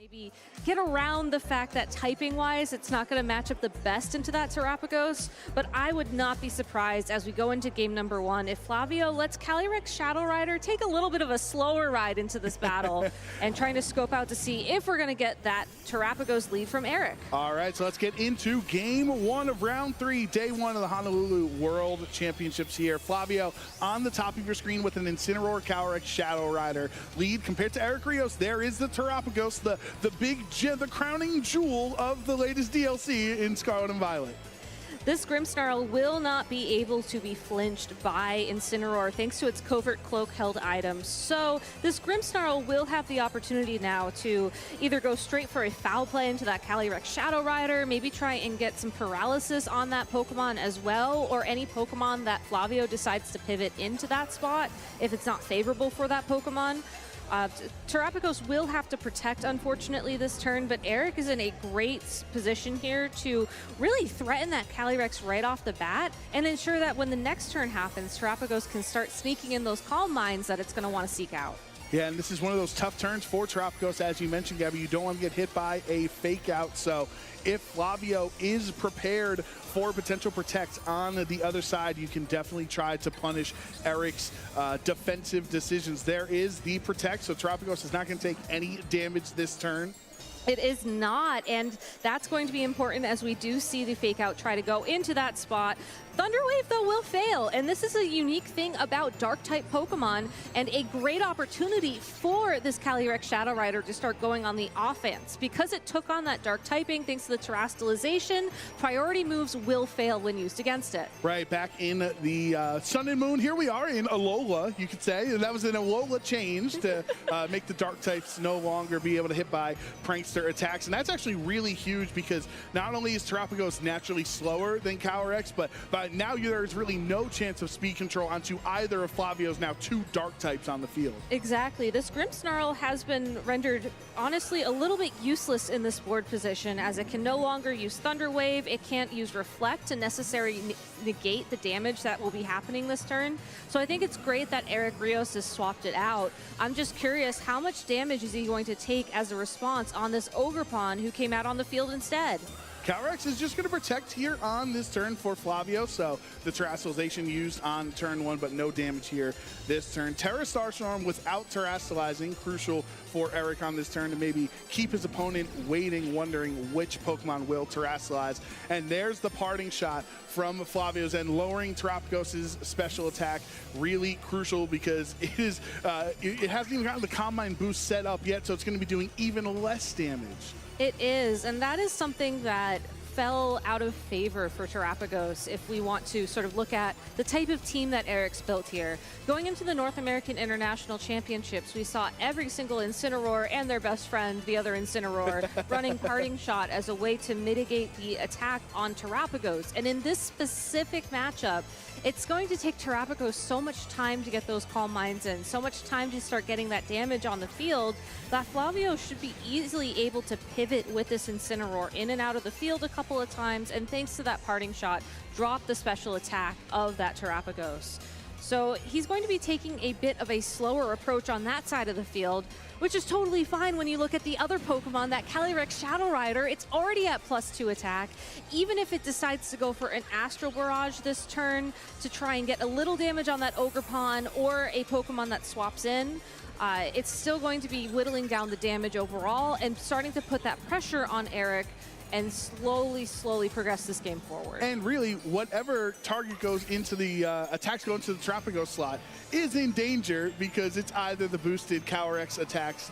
maybe get around the fact that typing-wise, it's not going to match up the best into that Terapagos, but I would not be surprised as we go into game number 1 if Flavio lets Calyrex Shadow Rider take a little bit of a slower ride into this battle and trying to scope out to see if we're going to get that Terapagos lead from Eric. All right, so let's get into game 1 of round 3, day 1 of the Honolulu World Championships here. Flavio on the top of your screen with an Incineroar Calyrex Shadow Rider lead compared to Eric Rios. There is the Terapagos, the crowning jewel of the latest DLC in Scarlet and Violet. This Grimmsnarl will not be able to be flinched by Incineroar thanks to its Covert Cloak held item. So this Grimmsnarl will have the opportunity now to either go straight for a foul play into that Calyrex Shadow Rider, maybe try and get some paralysis on that Pokemon as well, or any Pokemon that Flavio decides to pivot into that spot if it's not favorable for that Pokemon. Terapagos will have to protect, unfortunately, this turn, but Eric is in a great position here to really threaten that Calyrex right off the bat and ensure that when the next turn happens, Terapagos can start sneaking in those Calm Minds that it's going to want to seek out. Yeah, and this is one of those tough turns for Terapagos, as you mentioned, Gabby. You don't want to get hit by a fake out, so if Flavio is prepared for potential protect on the other side, you can definitely try to punish Eric's defensive decisions. There is the protect, so Terapagos is not going to take any damage this turn. It is not, and that's going to be important as we do see the fake out try to go into that spot. Thunder Wave, though, will fail, and this is a unique thing about Dark-type Pokemon and a great opportunity for this Calyrex Shadow Rider to start going on the offense. Because it took on that Dark typing thanks to the Terastallization, priority moves will fail when used against it. Right, back in the Sun and Moon, here we are in Alola, you could say. That was an Alola change to make the Dark types no longer be able to hit by Prankster attacks, and that's actually really huge because not only is Terapagos naturally slower than Calyrex, but now there's really no chance of speed control onto either of Flavio's now 2 Dark types on the field. Exactly. This Grimmsnarl has been rendered, honestly, a little bit useless in this board position as it can no longer use Thunder Wave, it can't use Reflect to necessarily negate the damage that will be happening this turn. So I think it's great that Eric Rios has swapped it out. I'm just curious, how much damage is he going to take as a response on this Ogerpon who came out on the field instead? Calyrex is just going to protect here on this turn for Flavio, so the Terastallization used on turn 1, but no damage here this turn. Terra Starstorm without Terastallizing, crucial for Eric on this turn to maybe keep his opponent waiting, wondering which Pokemon will Terastallize. And there's the parting shot from Flavio's end, lowering Terapagos' special attack. Really crucial because it is it hasn't even gotten the Calm Mind boost set up yet, so it's going to be doing even less damage. It is, and that is something that fell out of favor for Terapagos if we want to sort of look at the type of team that Eric's built here. Going into the North American International Championships, we saw every single Incineroar and their best friend, the other Incineroar, running Parting Shot as a way to mitigate the attack on Terapagos. And in this specific matchup, it's going to take Terapagos so much time to get those Calm Minds in, so much time to start getting that damage on the field, that Flavio should be easily able to pivot with this Incineroar in and out of the field a couple of times, and thanks to that Parting Shot, drop the special attack of that Terapagos. So he's going to be taking a bit of a slower approach on that side of the field, which is totally fine when you look at the other Pokemon, that Calyrex Shadow Rider. It's already at +2 attack. Even if it decides to go for an Astral Barrage this turn to try and get a little damage on that Ogerpon or a Pokemon that swaps in, it's still going to be whittling down the damage overall and starting to put that pressure on Eric and slowly progress this game forward. And really, whatever target goes into the attacks go into the Terapagos slot is in danger because it's either the boosted Calyrex attacks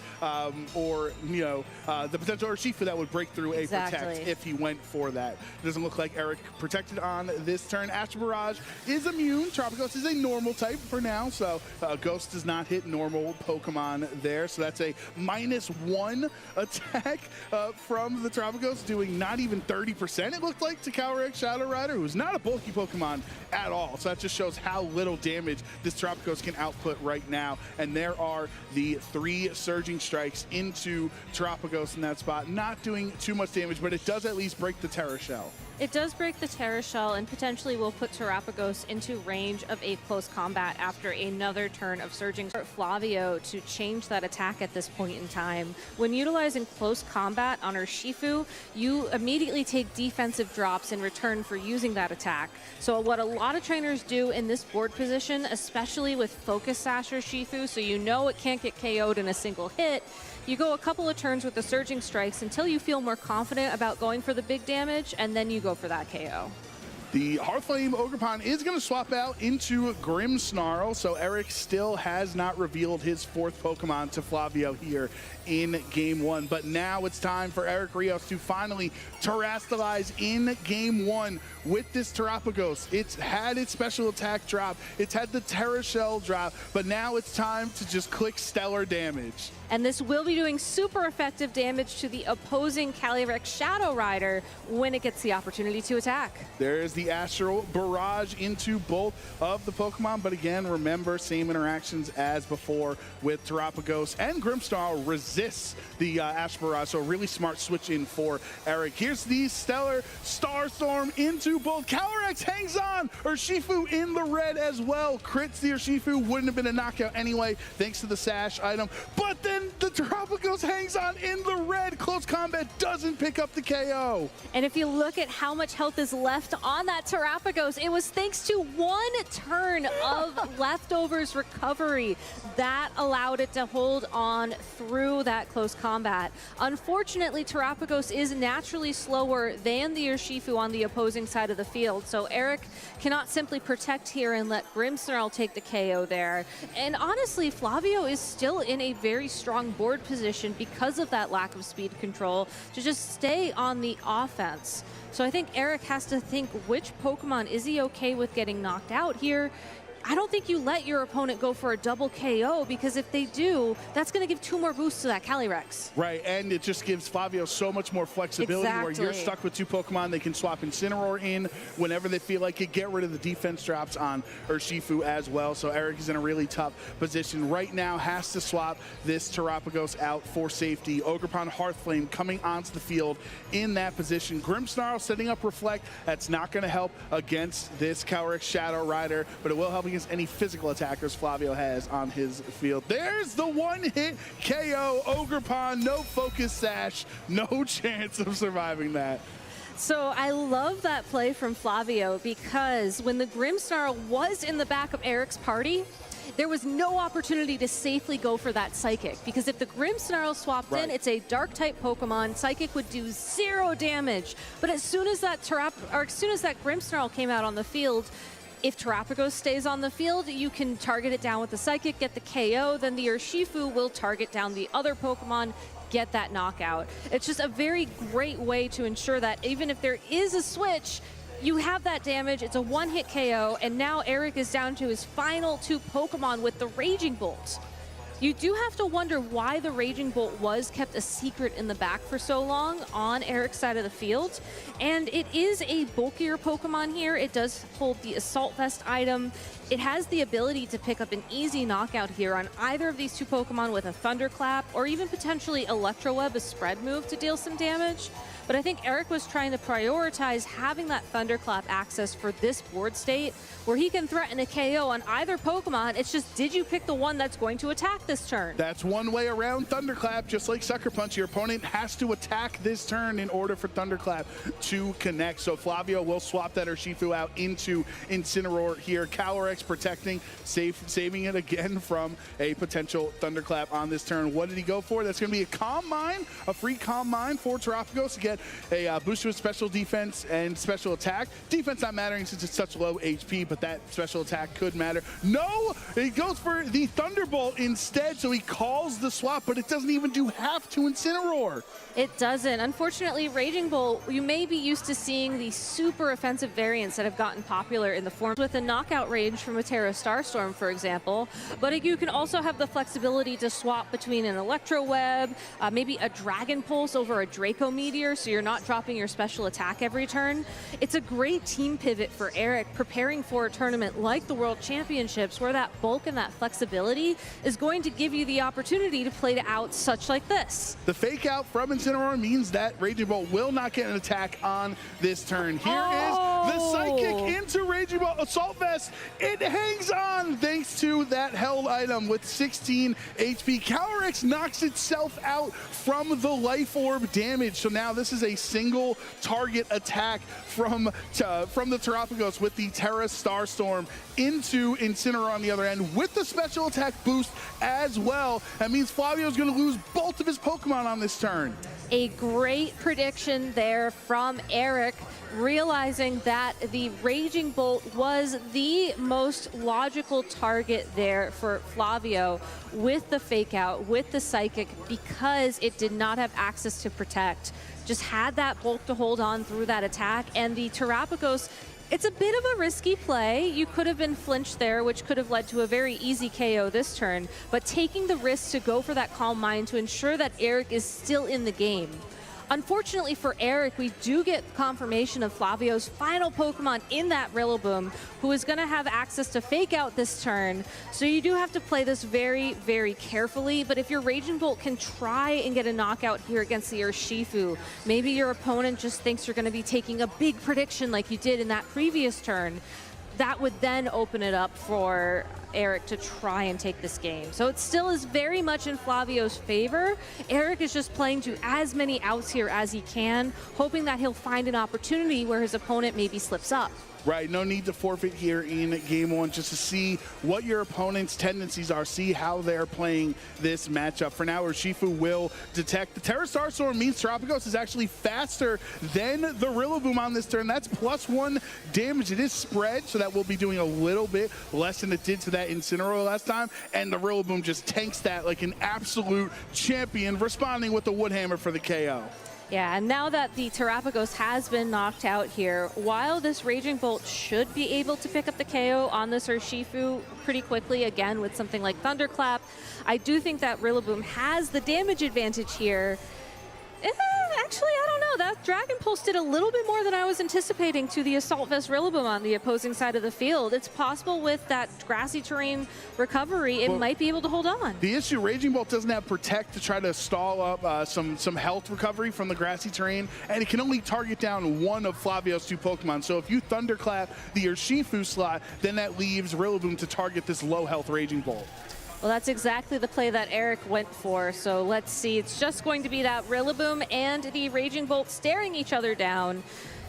or the potential Urshifu that would break through a protect if he went for that. It doesn't look like Eric protected on this turn. Astral Barrage is immune. Terapagos is a normal type for now, so Ghost does not hit normal Pokemon there. So that's a -1 attack from the Terapagos, doing not even 30%, it looked like, to Calyrex Shadow Rider, who's not a bulky Pokemon at all. So that just shows how little damage this Terapagos can output right now. And there are the 3 Surging Strikes into Terapagos in that spot. Not doing too much damage, but it does at least break the Terra Shell. It does break the Terra Shell and potentially will put Terrapagos into range of a close combat after another turn of surging. Flavio to change that attack at this point in time. When utilizing close combat on Urshifu, you immediately take defensive drops in return for using that attack. So what a lot of trainers do in this board position, especially with Focus Sash Urshifu, so you know it can't get KO'd in a single hit, you go a couple of turns with the surging strikes until you feel more confident about going for the big damage, and then you go for that KO. The Hearthflame Ogerpon is going to swap out into Grimmsnarl, so Eric still has not revealed his 4th Pokemon to Flavio here in Game 1. But now it's time for Eric Rios to finally terrestrialize in Game 1 with this Terrapagos. It's had its special attack drop, it's had the Terra Shell drop, but now it's time to just click stellar damage. And this will be doing super effective damage to the opposing Calyrex Shadow Rider when it gets the opportunity to attack. There's the Astral Barrage into both of the Pokemon, but again, remember, same interactions as before with Terrapagos, and Grimmsnarl resists the Astral Barrage, so a really smart switch in for Eric. Here's the Stellar Starstorm into both. Calyrex hangs on! Urshifu in the red as well. Crits the Urshifu, wouldn't have been a knockout anyway, thanks to the Sash item, but then the Terrapagos hangs on in the red. Close combat doesn't pick up the KO. And if you look at how much health is left on that Terrapagos, it was thanks to one turn of leftovers recovery that allowed it to hold on through that close combat. Unfortunately, Terrapagos is naturally slower than the Urshifu on the opposing side of the field, so Eric cannot simply protect here and let Grimmsnarl take the KO there. And honestly, Flavio is still in a very strong board position because of that lack of speed control to just stay on the offense. So I think Eric has to think, which Pokemon is he okay with getting knocked out here? I don't think you let your opponent go for a double KO, because if they do, that's going to give 2 more boosts to that Calyrex. Right, and it just gives Flavio so much more flexibility where you're stuck with 2 Pokemon. They can swap Incineroar in whenever they feel like it, get rid of the defense drops on Urshifu as well. So Eric is in a really tough position right now, has to swap this Terrapagos out for safety. Ogerpon Hearthflame coming onto the field in that position. Grimmsnarl setting up Reflect. That's not going to help against this Calyrex Shadow Rider, but it will help against any physical attackers Flavio has on his field. There's the one-hit KO. Ogerpon, no Focus Sash, no chance of surviving that. So I love that play from Flavio, because when the Grimmsnarl was in the back of Eric's party, there was no opportunity to safely go for that Psychic, because if the Grimmsnarl swapped in, it's a Dark-type Pokemon. Psychic would do 0 damage. But as soon as that Grimmsnarl came out on the field, if Terrapagos stays on the field, you can target it down with the Psychic, get the KO, then the Urshifu will target down the other Pokemon, get that knockout. It's just a very great way to ensure that even if there is a switch, you have that damage, it's a one-hit KO, and now Eric is down to his final 2 Pokemon with the Raging Bolt. You do have to wonder why the Raging Bolt was kept a secret in the back for so long on Eric's side of the field. And it is a bulkier Pokemon here. It does hold the Assault Vest item. It has the ability to pick up an easy knockout here on either of these 2 Pokemon with a Thunderclap, or even potentially Electroweb, a spread move, to deal some damage. But I think Eric was trying to prioritize having that Thunderclap access for this board state, where he can threaten a KO on either Pokemon. It's just, did you pick the one that's going to attack this turn? That's one way around Thunderclap. Just like Sucker Punch, your opponent has to attack this turn in order for Thunderclap to connect. So Flavio will swap that Urshifu out into Incineroar here. Calyrex protecting, saving it again from a potential Thunderclap on this turn. What did he go for? That's going to be a Calm Mind, a free Calm Mind for Terrapagos to get a boost to his special defense and special attack. Defense not mattering since it's such low HP, but that special attack could matter. No, he goes for the Thunderbolt instead, so he calls the swap, but it doesn't even do half to Incineroar. It doesn't. Unfortunately, Raging Bolt, you may be used to seeing the super offensive variants that have gotten popular in the form with a knockout range from a Terra Starstorm, for example. But you can also have the flexibility to swap between an Electroweb, maybe a Dragon Pulse over a Draco Meteor, so you're not dropping your special attack every turn. It's a great team pivot for Eric, preparing for a tournament like the World Championships, where that bulk and that flexibility is going to give you the opportunity to play to outs such like this. The fake out from Incineroar means that Raging Bolt will not get an attack on this turn. Here is the Psychic into Raging Bolt. Assault Vest, it hangs on thanks to that held item with 16 HP. Calyrex knocks itself out from the Life Orb damage. So now this is a single target attack from the Terrapagos with the Terra Starstorm into Incineroar on the other end with the special attack boost as well. That means Flavio's going to lose both of his Pokemon on this turn. A great prediction there from Eric, realizing that the Raging Bolt was the most logical target there for Flavio with the fake out, with the Psychic, because it did not have access to Protect. Just had that bulk to hold on through that attack, and the Terrapagos, it's a bit of a risky play. You could have been flinched there, which could have led to a very easy KO this turn, but taking the risk to go for that Calm Mind to ensure that Eric is still in the game. Unfortunately for Eric, we do get confirmation of Flavio's final Pokemon in that Rillaboom, who is going to have access to fake out this turn. So you do have to play this very, very carefully. But if your Raging Bolt can try and get a knockout here against the Urshifu, maybe your opponent just thinks you're going to be taking a big prediction like you did in that previous turn. That would then open it up for Eric to try and take this game. So it still is very much in Flavio's favor. Eric is just playing to as many outs here as he can, hoping that he'll find an opportunity where his opponent maybe slips up. Right, no need to forfeit here in game one, just to see what your opponent's tendencies are, see how they're playing this matchup. For now, Urshifu will detect. The Terra Starstorm means Terrapagos is actually faster than the Rillaboom on this turn. That's +1 damage. It is spread, so that will be doing a little bit less than it did to that Incineroar last time, and the Rillaboom just tanks that like an absolute champion, responding with the Woodhammer for the KO. Yeah, and now that the Terrapagos has been knocked out here, while this Raging Bolt should be able to pick up the KO on this Urshifu pretty quickly, again, with something like Thunderclap, I do think that Rillaboom has the damage advantage here. Actually, I don't know. That Dragon Pulse did a little bit more than I was anticipating to the Assault Vest Rillaboom on the opposing side of the field. It's possible with that grassy terrain recovery, it might be able to hold on. The issue, Raging Bolt doesn't have Protect to try to stall up some health recovery from the grassy terrain, and it can only target down one of Flavio's 2 Pokemon. So if you Thunderclap the Urshifu slot, then that leaves Rillaboom to target this low health Raging Bolt. Well, that's exactly the play that Eric went for. So let's see. It's just going to be that Rillaboom and the Raging Bolt staring each other down.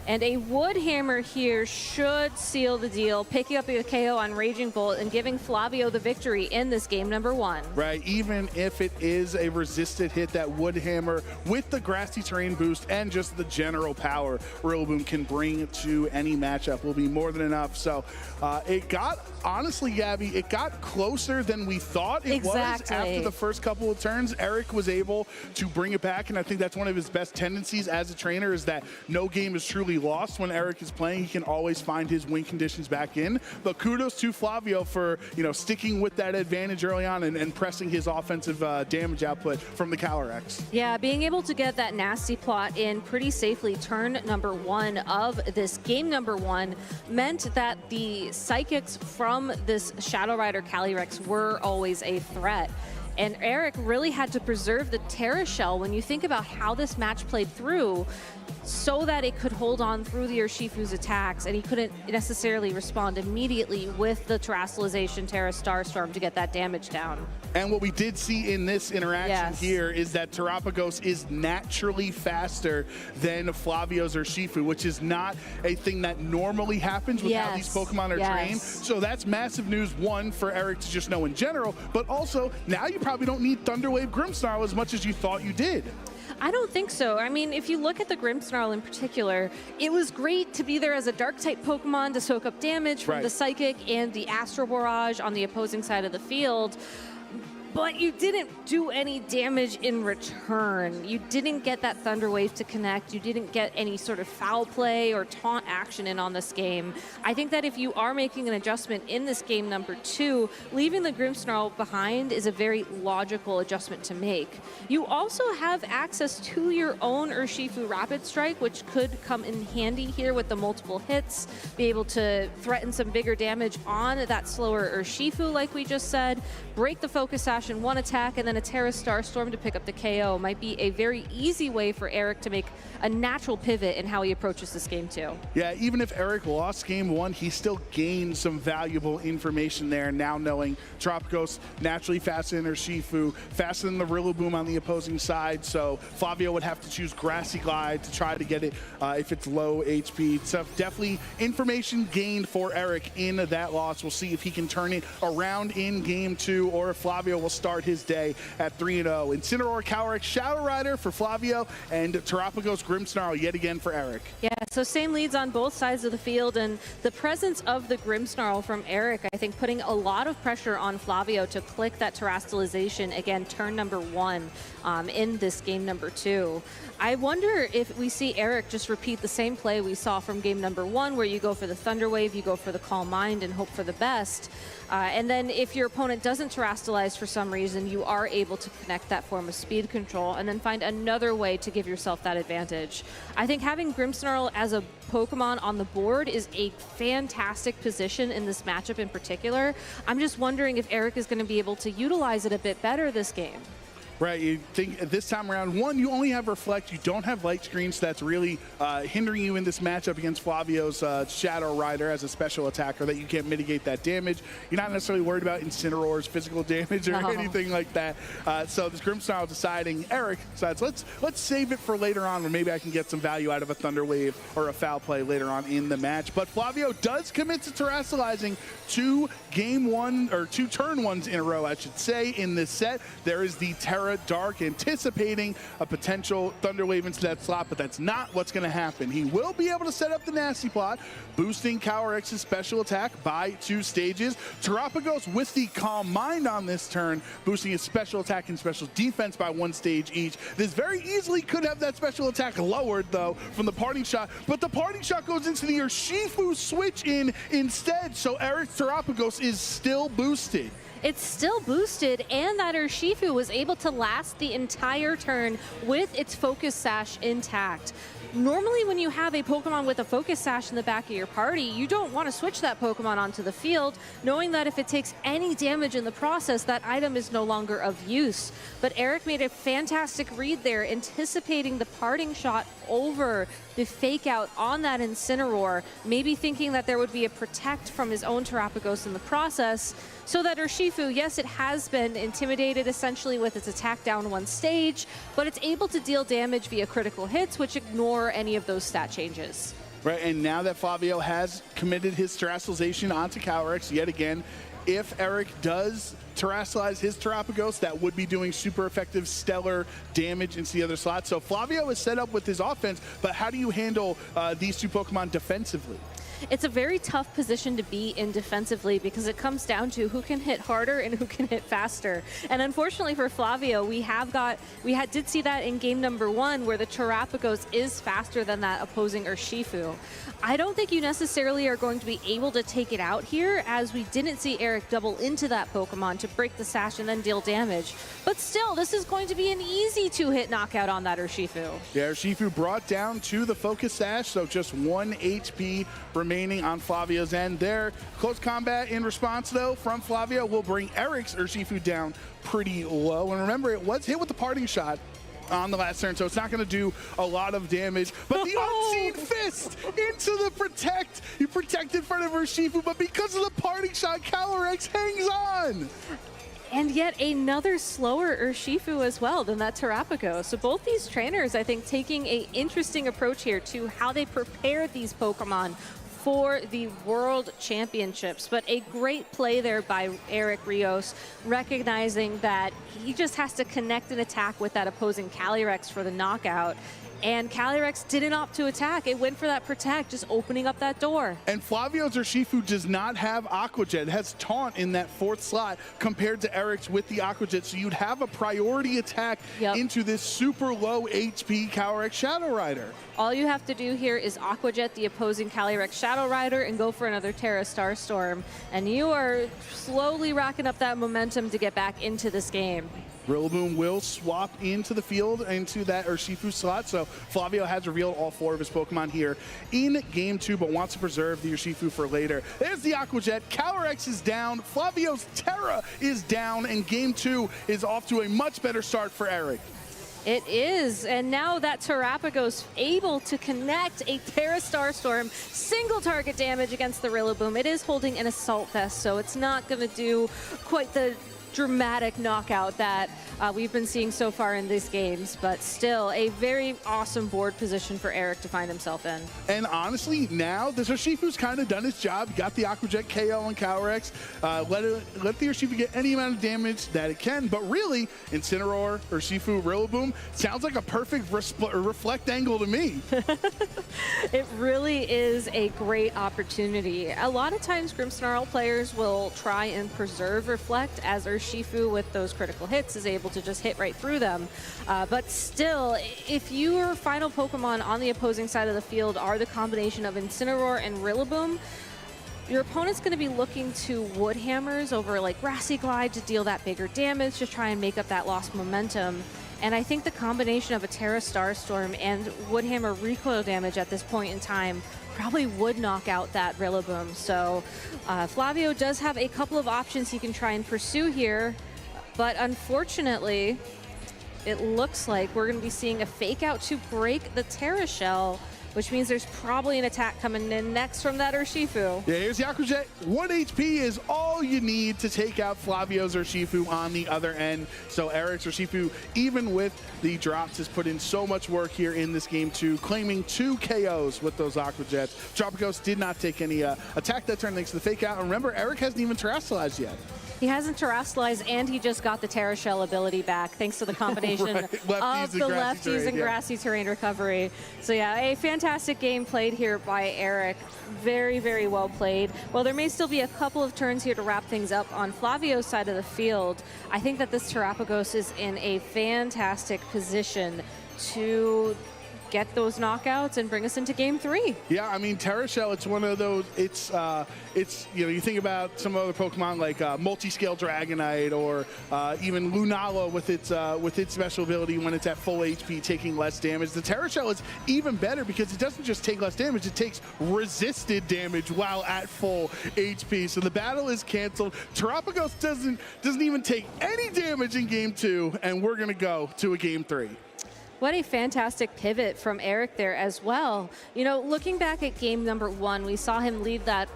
And a Woodhammer here should seal the deal, picking up a KO on Raging Bolt and giving Flavio the victory in this game number 1. Right, even if it is a resisted hit, that Woodhammer with the grassy terrain boost and just the general power Rillaboom can bring to any matchup will be more than enough. So it got, honestly, Gabby, it got closer than we thought it was after the first couple of turns. Eric was able to bring it back, and I think that's one of his best tendencies as a trainer, is that no game is truly lost when Eric is playing. He can always find his win conditions back in. But kudos to Flavio for, sticking with that advantage early on and pressing his offensive damage output from the Calyrex. Yeah, being able to get that nasty plot in pretty safely turn number 1 of this game number 1 meant that the Psychics from this Shadow Rider Calyrex were always a threat. And Eric really had to preserve the Terra Shell when you think about how this match played through, so that it could hold on through the Urshifu's attacks, and he couldn't necessarily respond immediately with the Terastallization Terra Starstorm to get that damage down. And what we did see in this interaction here is that Terrapagos is naturally faster than Flavio's Urshifu, which is not a thing that normally happens with how these Pokemon are trained. So that's massive news, one, for Eric to just know in general, but also now you probably don't need Thunderwave Grimmsnarl as much as you thought you did. I don't think so. I mean, if you look at the Grimmsnarl in particular, it was great to be there as a Dark-type Pokemon to soak up damage from the Psychic and the Astro Barrage on the opposing side of the field. But you didn't do any damage in return. You didn't get that Thunder Wave to connect. You didn't get any sort of foul play or taunt action in on this game. I think that if you are making an adjustment in this game number 2, leaving the Grimmsnarl behind is a very logical adjustment to make. You also have access to your own Urshifu Rapid Strike, which could come in handy here with the multiple hits, be able to threaten some bigger damage on that slower Urshifu, like we just said, break the Focus Sash in one attack and then a Terra Starstorm to pick up the KO might be a very easy way for Eric to make a natural pivot in how he approaches this game too. Yeah, even if Eric lost game one, he still gained some valuable information there, now knowing Tropicos naturally faster than Urshifu, faster than the Rillaboom on the opposing side, so Flavio would have to choose Grassy Glide to try to get it if it's low HP. So definitely information gained for Eric in that loss. We'll see if he can turn it around in game two, or if Flavio will start his day at 3-0. Incineroar, Calyrex, Shadow Rider for Flavio, and Terapagos, Grimmsnarl yet again for Eric. Yeah, so same leads on both sides of the field, and the presence of the Grimmsnarl from Eric, I think, putting a lot of pressure on Flavio to click that Terastallization, again, turn number one in this game number two. I wonder if we see Eric just repeat the same play we saw from game number one, where you go for the Thunder Wave, you go for the Calm Mind and hope for the best. And then if your opponent doesn't Terastallize for some reason, you are able to connect that form of speed control and then find another way to give yourself that advantage. I think having Grimmsnarl as a Pokemon on the board is a fantastic position in this matchup in particular. I'm just wondering if Eric is going to be able to utilize it a bit better this game. Right, you think this time around, one, you only have Reflect, you don't have Light Screen, so that's really hindering you in this matchup against Flavio's Shadow Rider as a special attacker, that you can't mitigate that damage. You're not necessarily worried about Incineroar's physical damage or anything like that. So this Grimmsnarl deciding, Eric decides, let's save it for later on, when maybe I can get some value out of a Thunder Wave or a Foul Play later on in the match. But Flavio does commit to Terastallizing two turn ones in a row, I should say, in this set. There is the Terra Dark, anticipating a potential Thunder Wave into that slot, but that's not what's going to happen. He will be able to set up the Nasty Plot, boosting Calyrex's special attack by 2 stages. Terapagos with the Calm Mind on this turn, boosting his special attack and special defense by 1 stage each. This very easily could have that special attack lowered, though, from the Parting Shot, but the Parting Shot goes into the Urshifu switch in instead, so Eric Terapagos is still boosted. It's still boosted, and that Urshifu was able to last the entire turn with its Focus Sash intact. Normally when you have a Pokemon with a Focus Sash in the back of your party, you don't want to switch that Pokemon onto the field, knowing that if it takes any damage in the process, that item is no longer of use. But Eric made a fantastic read there, anticipating the Parting Shot over the Fake Out on that Incineroar, maybe thinking that there would be a Protect from his own Terapagos in the process, so that Urshifu, yes, it has been intimidated essentially with its attack down 1 stage, but it's able to deal damage via critical hits, which ignore any of those stat changes. Right, and now that Flavio has committed his Terastallization onto Calyrex, yet again, if Eric does Terastallize his Terapagos, that would be doing super effective stellar damage into the other slot. So Flavio is set up with his offense, but how do you handle these 2 Pokemon defensively? It's a very tough position to be in defensively, because it comes down to who can hit harder and who can hit faster. And unfortunately for Flavio, we did see that in game number 1, where the Terapagos is faster than that opposing Urshifu. I don't think you necessarily are going to be able to take it out here, as we didn't see Eric double into that Pokemon to break the Sash and then deal damage. But still, this is going to be an easy 2-hit knockout on that Urshifu. Yeah, Urshifu brought down to the Focus Sash, so just 1 HP remaining on Flavio's end there. Close combat in response, though, from Flavio will bring Eric's Urshifu down pretty low. And remember, it was hit with the Parting Shot on the last turn, so it's not going to do a lot of damage. But the Unseen Fist into the Protect. You protect in front of Urshifu, but because of the Parting Shot, Calyrex hangs on. And yet another slower Urshifu as well than that Terapagos. So both these trainers, I think, taking an interesting approach here to how they prepare these Pokemon for the World Championships. But a great play there by Eric Rios, recognizing that he just has to connect an attack with that opposing Calyrex for the knockout. And Calyrex didn't opt to attack. It went for that Protect, just opening up that door. And Flavio's Urshifu does not have Aqua Jet. It has Taunt in that 4th slot compared to Eric's with the Aqua Jet. So you'd have a priority attack into this super low HP Calyrex Shadow Rider. All you have to do here is Aqua Jet the opposing Calyrex Shadow Rider and go for another Terra Starstorm. And you are slowly racking up that momentum to get back into this game. Rillaboom will swap into the field, into that Urshifu slot. So Flavio has revealed all 4 of his Pokemon here in Game 2, but wants to preserve the Urshifu for later. There's the Aqua Jet. Calyrex is down. Flavio's Terra is down, and Game 2 is off to a much better start for Eric. It is, and now that Terrapagos able to connect a Terra Starstorm, single target damage against the Rillaboom. It is holding an Assault Vest, so it's not going to do quite the dramatic knockout that we've been seeing so far in these games, but still a very awesome board position for Eric to find himself in. And honestly, now the Urshifu's kind of done its job. Got the Aqua Jet KO on Calyrex. Let the Urshifu get any amount of damage that it can, but really, Incineroar, Urshifu, Rillaboom sounds like a perfect reflect angle to me. It really is a great opportunity. A lot of times Grimmsnarl players will try and preserve reflect, as Urshifu with those critical hits is able to just hit right through them. But still, if your final Pokemon on the opposing side of the field are the combination of Incineroar and Rillaboom, your opponent's going to be looking to Wood Hammers over like Grassy Glide to deal that bigger damage, to try and make up that lost momentum. And I think the combination of a Terra Starstorm and Wood Hammer recoil damage at this point in time probably would knock out that Rillaboom. So Flavio does have a couple of options he can try and pursue here, but unfortunately, it looks like we're going to be seeing a fake out to break the Terra Shell, which means there's probably an attack coming in next from that Urshifu. Yeah, here's the Aqua Jet. 1 HP is all you need to take out Flavio's Urshifu on the other end. So Eric's Urshifu, even with the drops, has put in so much work here in this Game 2, claiming 2 KOs with those Aqua Jets. Tropicos did not take any attack that turn thanks to the fake out. And remember, Eric hasn't even terrestrialized yet. He hasn't terrestrialized, and he just got the Terra Shell ability back thanks to the combination of the lefties and grassy terrain recovery. So yeah, a fantastic game played here by Eric. Very, very well played. While there may still be a couple of turns here to wrap things up on Flavio's side of the field, I think that this Terrapagos is in a fantastic position to get those knockouts and bring us into Game 3. Yeah, I mean, Terra Shell, it's one of those, it's you know, you think about some other Pokemon like Multi-Scale Dragonite or even Lunala with its special ability when it's at full HP, taking less damage. The Terra Shell is even better because it doesn't just take less damage, it takes resisted damage while at full HP. So the battle is canceled. Terrapagos doesn't even take any damage in Game 2, and we're going to go to a Game 3. What a fantastic pivot from Eric there as well. You know, looking back at game number 1, we saw him lead that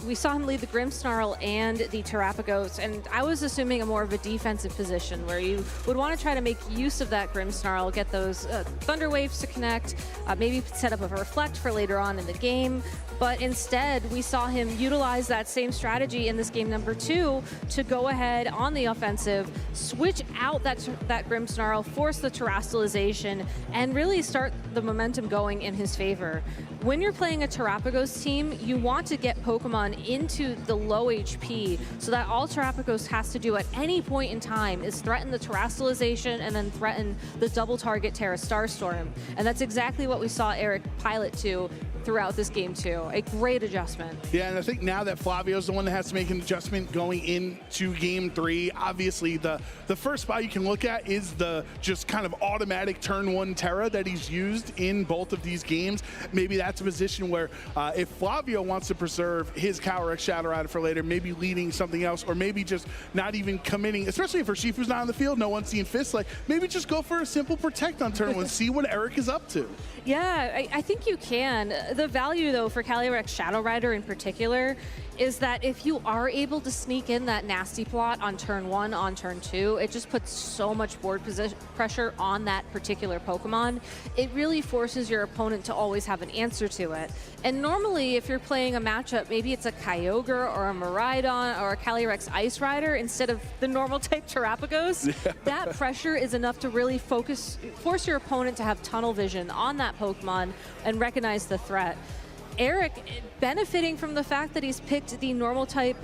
we saw him lead the Grimmsnarl and the Terrapagos, and I was assuming a more of a defensive position where you would want to try to make use of that Grimmsnarl, get those Thunder Waves to connect, maybe set up a Reflect for later on in the game. But instead, we saw him utilize that same strategy in this game number 2 to go ahead on the offensive, switch out that Grimmsnarl, force the terrestrialization, and really start the momentum going in his favor. When you're playing a Terrapagos team, you want to get Pokemon into the low HP so that all Terrapagos has to do at any point in time is threaten the terrestrialization and then threaten the double target Terra Starstorm. And that's exactly what we saw Eric pilot to throughout this game 2. A great adjustment. Yeah, and I think now that Flavio's the one that has to make an adjustment going into Game 3, obviously the first spot you can look at is the just kind of automatic turn 1 Terra that he's used in both of these games. Maybe that's a position where if Flavio wants to preserve his Calyrex Shadow Rider for later, maybe leading something else, or maybe just not even committing, especially if Urshifu's not on the field, no one's seen Fist, like maybe just go for a simple Protect on turn 1, see what Eric is up to. Yeah, I think you can. The value, though, for Calyrex Shadow Rider in particular is that if you are able to sneak in that nasty plot on turn 1, on turn 2, it just puts so much board pressure on that particular Pokemon. It really forces your opponent to always have an answer to it. And normally, if you're playing a matchup, maybe it's a Kyogre or a Miraidon or a Calyrex Ice Rider instead of the normal type Terrapagos, that pressure is enough to really force your opponent to have tunnel vision on that Pokemon and recognize the threat. Eric, benefiting from the fact that he's picked the normal type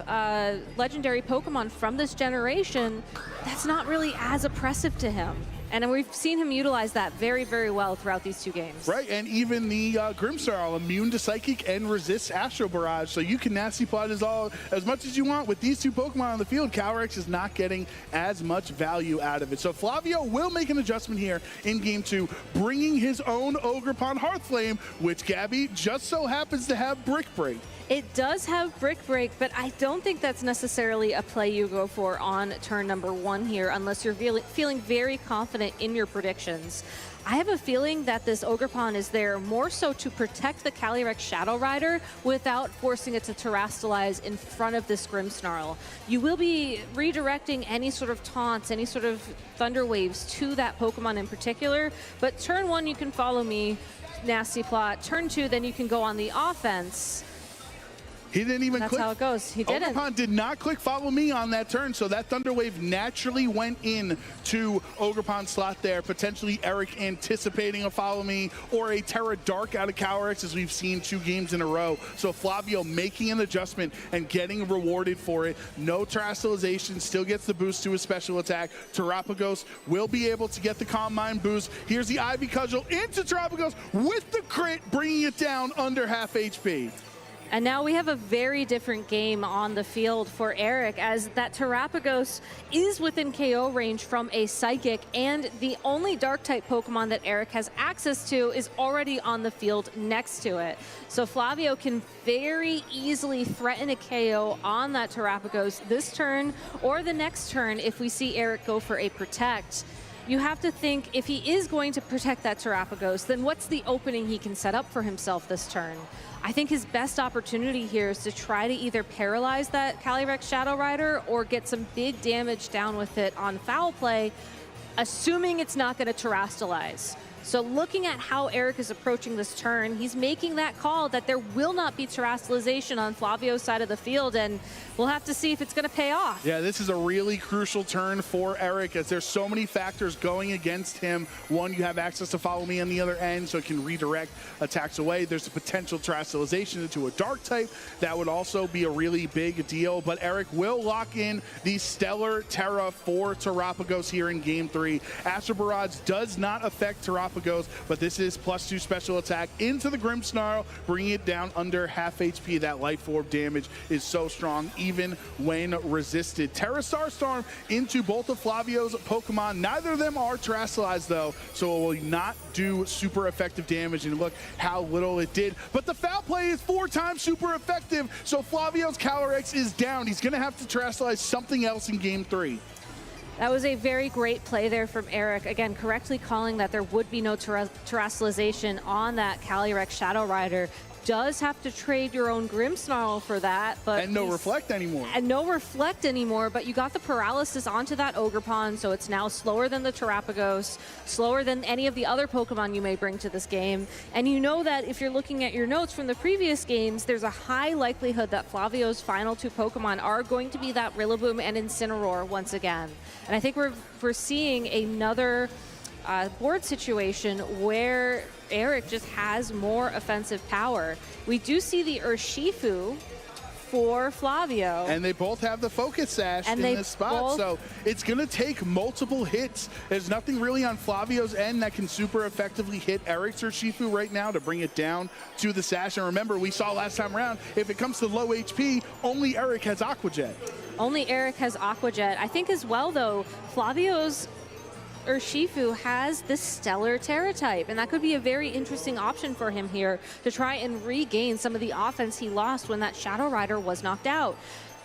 legendary Pokemon from this generation, that's not really as oppressive to him. And we've seen him utilize that very, very well throughout these 2 games. Right, and even the Grimmsnarl, immune to Psychic and resists Astro Barrage, so you can Nasty Plot as much as you want. With these 2 Pokemon on the field, Calyrex is not getting as much value out of it. So Flavio will make an adjustment here in Game 2, bringing his own Ogerpon Hearthflame, which, Gabby, just so happens to have Brick Break. It does have Brick Break, but I don't think that's necessarily a play you go for on turn number 1 here, unless you're feeling very confident in your predictions. I have a feeling that this Ogerpon is there more so to protect the Calyrex Shadow Rider without forcing it to Terrastalize in front of this Grimmsnarl. You will be redirecting any sort of taunts, any sort of Thunder Waves to that Pokemon in particular, but turn 1 you can follow me, Nasty Plot. Turn 2, then you can go on the offense. He didn't even click. That's how it goes. He didn't. Ogerpon did not click Follow Me on that turn, so that Thunder Wave naturally went in to Ogerpon's slot there. Potentially Eric anticipating a Follow Me or a Terra Dark out of Calyrex, as we've seen 2 games in a row. So Flavio making an adjustment and getting rewarded for it. No Terastallization, still gets the boost to his special attack. Terapagos will be able to get the Calm Mind boost. Here's the Ivy Cudgel into Terapagos with the crit, bringing it down under half HP. And now we have a very different game on the field for Eric, as that Terapagos is within KO range from a Psychic, and the only Dark-type Pokemon that Eric has access to is already on the field next to it. So Flavio can very easily threaten a KO on that Terapagos this turn or the next turn if we see Eric go for a Protect. You have to think, if he is going to protect that Terapagos, then what's the opening he can set up for himself this turn? I think his best opportunity here is to try to either paralyze that Calyrex Shadow Rider or get some big damage down with it on Foul Play, assuming it's not going to Terastalize. So looking at how Eric is approaching this turn, he's making that call that there will not be Terastallization on Flavio's side of the field, and we'll have to see if it's going to pay off. Yeah, this is a really crucial turn for Eric, as there's so many factors going against him. One, you have access to Follow Me on the other end, so it can redirect attacks away. There's a potential Terastallization into a Dark type. That would also be a really big deal, but Eric will lock in the Stellar Terra for Terapagos here in Game 3. Astro Barrage does not affect Terapagos, but this is +2 special attack into the Grimmsnarl, bringing it down under half HP. That Life Orb damage is so strong, even when resisted. Terra Starstorm into both of Flavio's Pokemon. Neither of them are Terastallized, though, so it will not do super effective damage, and look how little it did. But the Foul Play is 4 times super effective, so Flavio's Calyrex is down. He's going to have to Terastallize something else in Game 3. That was a very great play there from Eric. Again, correctly calling that there would be no Terastallization on that Calyrex Shadow Rider. Does have to trade your own Grimmsnarl for that, but and no Reflect anymore. And no Reflect anymore, but you got the Paralysis onto that Ogerpon, so it's now slower than the Terapagos, slower than any of the other Pokemon you may bring to this game. And you know that if you're looking at your notes from the previous games, there's a high likelihood that Flavio's final 2 Pokemon are going to be that Rillaboom and Incineroar once again. And I think we're seeing another board situation where Eric just has more offensive power. We do see the Urshifu for Flavio. And they both have the Focus Sash in this spot, so it's going to take multiple hits. There's nothing really on Flavio's end that can super effectively hit Eric's Urshifu right now to bring it down to the Sash. And remember, we saw last time around, if it comes to low HP, only Eric has Aqua Jet. Only Eric has Aqua Jet. I think as well, though, Flavio's Urshifu has this Stellar Terra type, and that could be a very interesting option for him here to try and regain some of the offense he lost when that Shadow Rider was knocked out.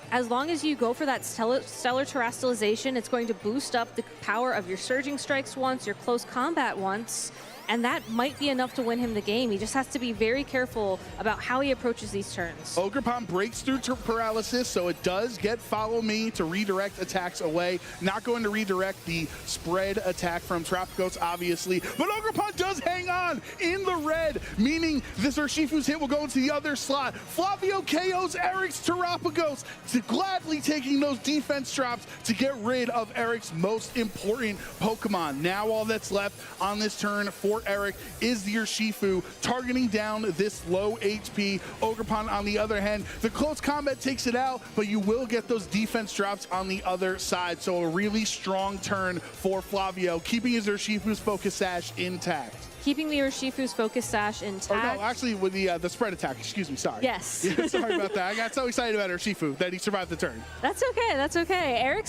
As long as you go for that Stellar Terastallization, it's going to boost up the power of your Surging Strikes once, your Close Combat once, and that might be enough to win him the game. He just has to be very careful about how he approaches these turns. Ogerpon breaks through Paralysis, so it does get Follow Me to redirect attacks away. Not going to redirect the spread attack from Terapagos, obviously, but Ogerpon does hang on. Ogrepon in the red, meaning this Urshifu's hit will go into the other slot. Flavio KOs Eric's Terapagos, gladly taking those defense drops to get rid of Eric's most important Pokemon. Now all that's left on this turn for Eric is the Urshifu, targeting down this low HP Ogrepon. On the other hand, the close combat takes it out, but you will get those defense drops on the other side. So a really strong turn for Flavio, keeping his Urshifu's Focus Sash intact. Keeping the Urshifu's Focus Sash intact. Oh, no, actually with the spread attack, excuse me, sorry. Yes. Yeah, sorry about that. I got so excited about Urshifu that he survived the turn. That's okay, that's okay. Eric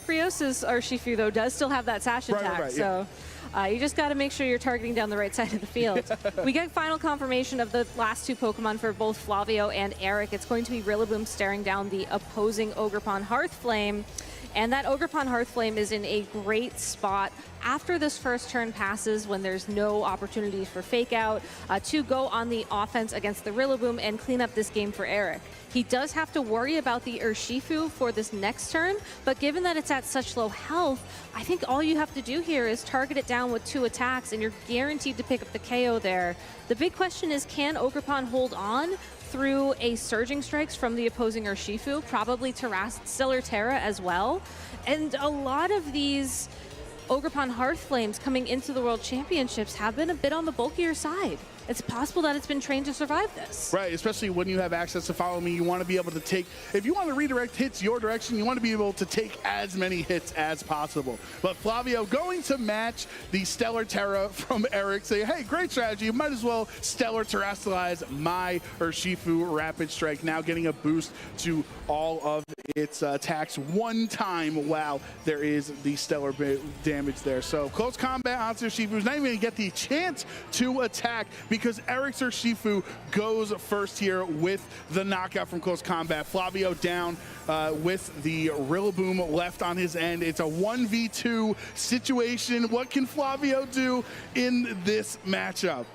Rios' Urshifu, though, does still have that Sash intact, right, so you just got to make sure you're targeting down the right side of the field. We get final confirmation of the last two Pokemon for both Flavio and Eric. It's going to be Rillaboom staring down the opposing Ogrepon Hearthflame. And that Ogrepon Hearthflame is in a great spot after this first turn passes, when there's no opportunity for fake out, to go on the offense against the Rillaboom and clean up this game for Eric. He does have to worry about the Urshifu for this next turn, but given that it's at such low health, I think all you have to do here is target it down with 2 attacks and you're guaranteed to pick up the KO there. The big question is, can Ogrepon hold on through a Surging Strikes from the opposing Urshifu, probably Stellar Terra as well? And a lot of these Ogrepon Hearthflames coming into the World Championships have been a bit on the bulkier side. It's possible that it's been trained to survive this. Right, especially when you have access to Follow Me, you want to be able to take, if you want to redirect hits your direction, you want to be able to take as many hits as possible. But Flavio going to match the Stellar Terra from Eric, say, hey, great strategy, you might as well Stellar Terrasilize my Urshifu Rapid Strike, now getting a boost to all of its attacks one time. Wow, there is the stellar damage there. So close combat on Urshifu's not even going to get the chance to attack, because Eric's Urshifu goes first here with the knockout from close combat. Flavio down with the Rillaboom left on his end. It's a 1v2 situation. What can Flavio do in this matchup?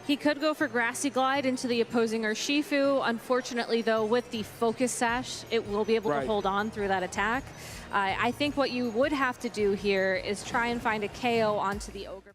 He could go for Grassy Glide into the opposing Urshifu. Unfortunately, though, with the Focus Sash, it will be able to hold on through that attack. I think what you would have to do here is try and find a KO onto the Ogre.